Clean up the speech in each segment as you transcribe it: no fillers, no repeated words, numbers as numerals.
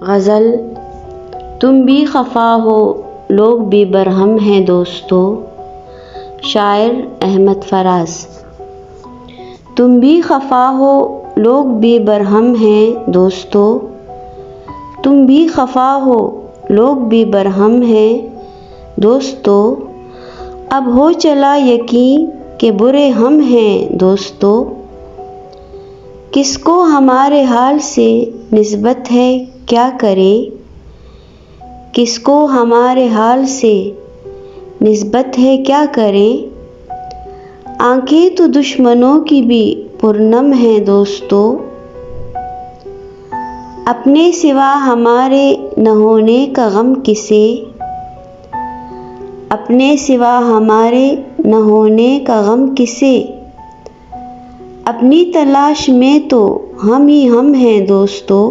गज़ल। तुम भी खफा हो लोग भी बरहम हैं दोस्तों। शायर अहमद फराज। तुम भी खफा हो लोग भी बरहम हैं दोस्तों। तुम भी खफा हो लोग भी बरहम हैं दोस्तों। अब हो चला यकीन के बुरे हम हैं दोस्तों। किसको हमारे हाल से निस्बत है क्या करें। किसको हमारे हाल से निस्बत है क्या करें। आंखें तो दुश्मनों की भी पुरनम हैं दोस्तों। अपने सिवा हमारे न होने का गम किसे। अपने सिवा हमारे न होने का गम किसे। अपनी तलाश में तो हम ही हम हैं दोस्तों।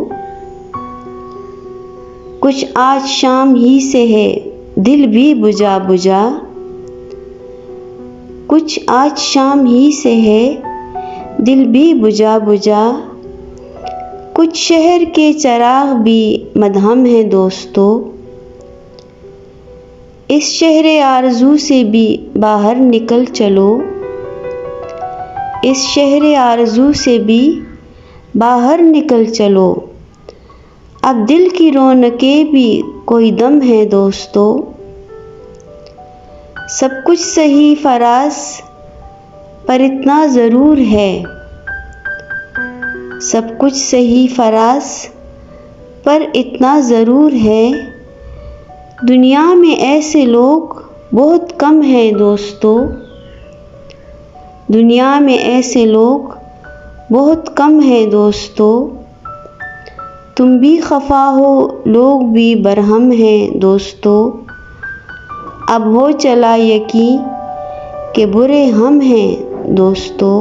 कुछ आज शाम ही से है दिल भी बुझा बुझा। कुछ आज शाम ही से है दिल भी बुझा बुझा। कुछ शहर के चिराग भी मदहम हैं दोस्तों। इस शहर आरज़ू से भी बाहर निकल चलो। इस शहर आरज़ू से भी बाहर निकल चलो। अब दिल की रौनकें भी कोई दम है दोस्तों। सब कुछ सही फराज पर इतना ज़रूर है। सब कुछ सही फराज पर इतना ज़रूर है। दुनिया में ऐसे लोग बहुत कम हैं दोस्तों। दुनिया में ऐसे लोग बहुत कम हैं दोस्तों। तुम भी खफा हो लोग भी बरहम हैं दोस्तों। अब हो चला यकीन के बुरे हम हैं दोस्तों।